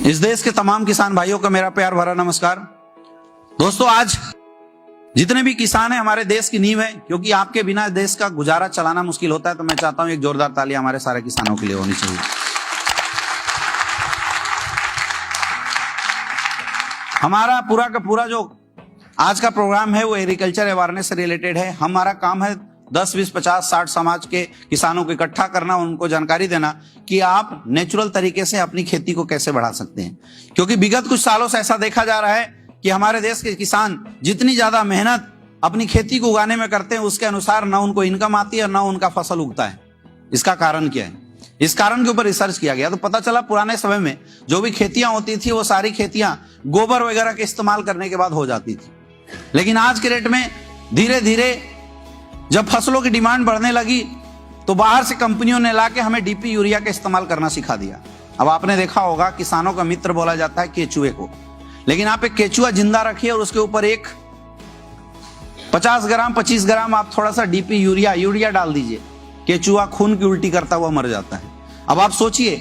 इस देश के तमाम किसान भाइयों का मेरा प्यार भरा नमस्कार। दोस्तों, आज जितने भी किसान हैं हमारे देश की नींव है, क्योंकि आपके बिना देश का गुजारा चलाना मुश्किल होता है। तो मैं चाहता हूं एक जोरदार ताली हमारे सारे किसानों के लिए होनी चाहिए। हमारा पूरा का पूरा जो आज का प्रोग्राम है वो एग्रीकल्चर अवेयरनेस से रिलेटेड है। हमारा काम है 10, 20, 50, 60 समाज के किसानों को इकट्ठा करना, उनको जानकारी देना कि आप नेचुरल तरीके से अपनी खेती को कैसे बढ़ा सकते हैं। क्योंकि विगत कुछ सालों से ऐसा देखा जा रहा है कि हमारे देश के किसान जितनी ज्यादा मेहनत अपनी खेती को उगाने में करते हैं, उसके अनुसार न उनको इनकम आती है और न उनका फसल उगता है। इसका कारण क्या है? इस कारण के ऊपर रिसर्च किया गया तो पता चला पुराने समय में जो भी खेतियां होती थी वो सारी खेतियां गोबर वगैरह के इस्तेमाल करने के बाद हो जाती थी। लेकिन आज के रेट में धीरे धीरे जब फसलों की डिमांड बढ़ने लगी तो बाहर से कंपनियों ने लाके हमें डीपी यूरिया का इस्तेमाल करना सिखा दिया। अब आपने देखा होगा किसानों का मित्र बोला जाता है केचुए को, लेकिन आप एक केचुआ जिंदा रखिए और उसके ऊपर एक 50 ग्राम 25 ग्राम आप थोड़ा सा डीपी यूरिया डाल दीजिए, केचुआ खून की उल्टी करता हुआ मर जाता है। अब आप सोचिए,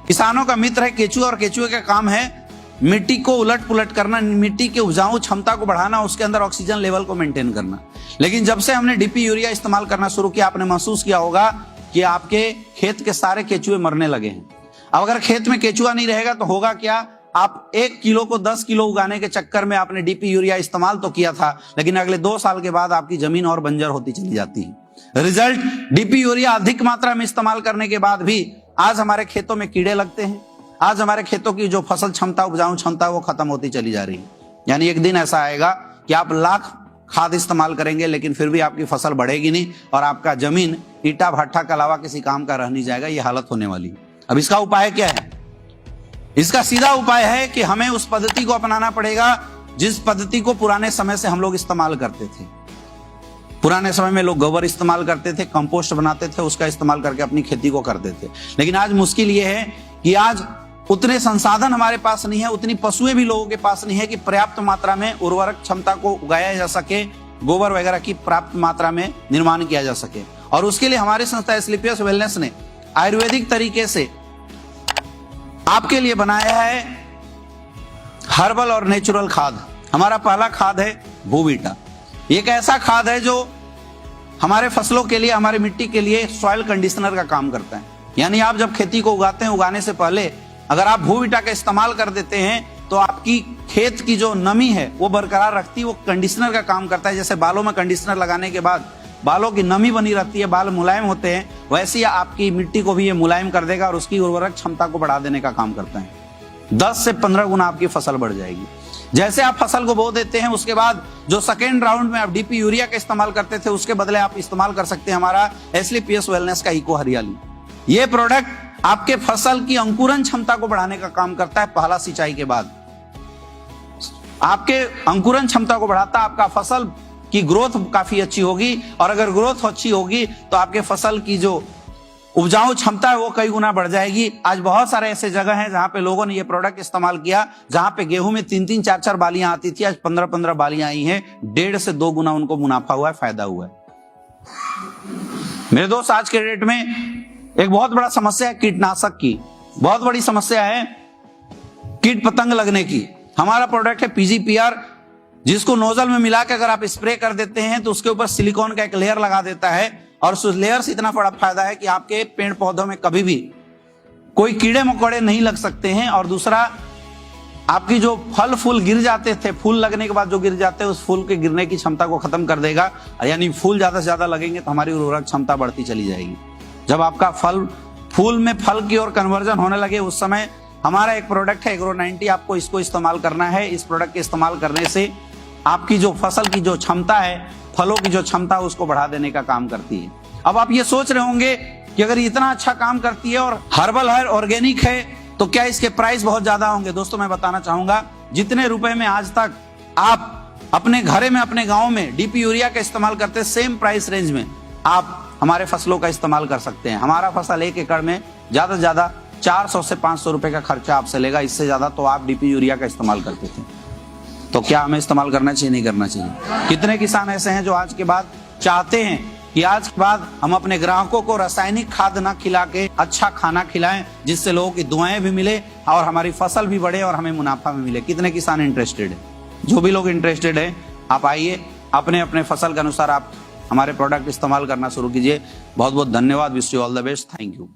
किसानों का मित्र है केचुआ और केचुए का काम है मिट्टी को उलट पुलट करना, मिट्टी के उपजाऊ क्षमता को बढ़ाना, उसके अंदर ऑक्सीजन लेवल को मेंटेन करना। लेकिन जब से हमने डीपी यूरिया इस्तेमाल करना शुरू किया, आपने महसूस किया होगा कि आपके खेत के सारे केचुए मरने लगे हैं। अब अगर खेत में केचुआ नहीं रहेगा तो होगा क्या? आप 1 किलो को 10 किलो उगाने के चक्कर में आपने डीपी यूरिया इस्तेमाल तो किया था, लेकिन अगले 2 साल के बाद आपकी जमीन और बंजर होती चली जाती है। रिजल्ट, डीपी यूरिया अधिक मात्रा में इस्तेमाल करने के बाद भी आज हमारे खेतों में कीड़े लगते हैं। आज हमारे खेतों की जो फसल क्षमता, उपजाऊ क्षमता वो खत्म होती चली जा रही है। यानी एक दिन ऐसा आएगा कि आप लाख खाद इस्तेमाल करेंगे लेकिन फिर भी आपकी फसल बढ़ेगी नहीं और आपका जमीन ईटा भट्ठा के अलावा किसी काम का रह नहीं जाएगा। ये हालत होने वाली है। अब इसका उपाय क्या है? इसका सीधा उपाय है कि हमें उस पद्धति को अपनाना पड़ेगा जिस पद्धति को पुराने समय से हम लोग इस्तेमाल करते थे। पुराने समय में लोग गोबर इस्तेमाल करते थे, कंपोस्ट बनाते थे, उसका इस्तेमाल करके अपनी खेती को करते थे। लेकिन आज मुश्किल ये है कि आज उतने संसाधन हमारे पास नहीं है, उतनी पशुएं भी लोगों के पास नहीं है कि पर्याप्त मात्रा में उर्वरक क्षमता को उगाया जा सके, गोबर वगैरह की पर्याप्त मात्रा में निर्माण किया जा सके। और उसके लिए हमारी संस्था एस्क्लेपियस वेलनेस ने आयुर्वेदिक तरीके से आपके लिए बनाया है हर्बल और नेचुरल खाद। हमारा पहला खाद है भूवीटा। एक ऐसा खाद है जो हमारे फसलों के लिए, हमारी मिट्टी के लिए सॉइल कंडीशनर का काम करता है। यानी आप जब खेती को उगाते हैं, उगाने से पहले अगर आप भूवीटा का इस्तेमाल कर देते हैं तो आपकी खेत की जो नमी है वो बरकरार रखती है। वो कंडीशनर का काम करता है। जैसे बालों में कंडीशनर लगाने के बाद बालों की नमी बनी रहती है, बाल मुलायम होते हैं, वैसे ही आपकी मिट्टी को भी ये मुलायम कर देगा और उसकी उर्वरक क्षमता को बढ़ा देने का काम करता है। 10 से 15 गुना आपकी फसल बढ़ जाएगी। जैसे आप फसल को बो देते हैं, उसके बाद जो सेकेंड राउंड में आप डीपी यूरिया का इस्तेमाल करते थे, उसके बदले आप इस्तेमाल कर सकते हैं हमारा एस्क्लेपियस वेलनेस का इको हरियाली। ये प्रोडक्ट आपके फसल की अंकुरन क्षमता को बढ़ाने का काम करता है। पहला सिंचाई के बाद आपके अंकुरन क्षमता को बढ़ाता है, आपका फसल की ग्रोथ काफी अच्छी होगी और अगर ग्रोथ अच्छी होगी तो आपके फसल की जो उपजाऊ क्षमता है वो कई गुना बढ़ जाएगी। आज बहुत सारे ऐसे जगह हैं जहां पे लोगों ने ये प्रोडक्ट इस्तेमाल किया, जहां पे गेहूं में 3-3, 4-4 बालियां आती थी, आज 15-15 बालियां आई हैं। 1.5 से 2 गुना उनको मुनाफा हुआ है, फायदा हुआ है। मेरे दोस्त, आज के डेट में एक बहुत बड़ा समस्या है कीटनाशक की। बहुत बड़ी समस्या है कीट पतंग लगने की। हमारा प्रोडक्ट है पीजीपीआर, जिसको नोजल में मिला के अगर आप स्प्रे कर देते हैं तो उसके ऊपर सिलिकॉन का एक लेयर लगा देता है और उस लेयर से इतना बड़ा फायदा है कि आपके पेड़ पौधों में कभी भी कोई कीड़े मकोड़े नहीं लग सकते हैं। और दूसरा, आपकी जो फल फूल गिर जाते थे, फूल लगने के बाद जो गिर जाते हैं, उस फूल के गिरने की क्षमता को खत्म कर देगा। यानी फूल ज्यादा से ज्यादा लगेंगे तो हमारी उर्वरक क्षमता बढ़ती चली जाएगी। जब आपका फूल में फल की ओर कन्वर्जन होने लगे, उस समय हमारा एक प्रोडक्ट है एग्रो 90, आपको इसको इस्तेमाल करना है। इस प्रोडक्ट के इस्तेमाल करने से आपकी जो फसल की जो क्षमता है, फलों की जो क्षमता है, उसको बढ़ा देने का काम करती है। अब आप ये सोच रहे होंगे कि अगर इतना अच्छा काम करती है और हर्बल है, ऑर्गेनिक है, तो क्या इसके प्राइस बहुत ज्यादा होंगे? दोस्तों, मैं बताना चाहूंगा, जितने रुपए में आज तक आप अपने घरे में, अपने गांव में डीपी यूरिया का इस्तेमाल करते हैं, सेम प्राइस रेंज में आप हमारे फसलों का इस्तेमाल कर सकते हैं। हमारा फसल 1 एकड़ में ज्यादा से ज्यादा 400 से 500 रुपए का खर्चा आपसे लेगा। इससे ज्यादा तो आप डीपी यूरिया का इस्तेमाल करते थे। तो क्या हमें इस्तेमाल करना चाहिए, नहीं करना चाहिए? कितने किसान ऐसे हैं जो आज के बाद चाहते हैं कि आज के बाद हम अपने ग्राहकों को रासायनिक खाद ना खिला के अच्छा खाना खिलाएं, जिससे लोगों की दुआएं भी मिले और हमारी फसल भी बढ़े और हमें मुनाफा भी मिले। कितने किसान इंटरेस्टेड है? जो भी लोग इंटरेस्टेड है, आप आइए, अपने अपने फसल के अनुसार आप हमारे प्रोडक्ट इस्तेमाल करना शुरू कीजिए। बहुत बहुत धन्यवाद। Wish you all the best. Thank you.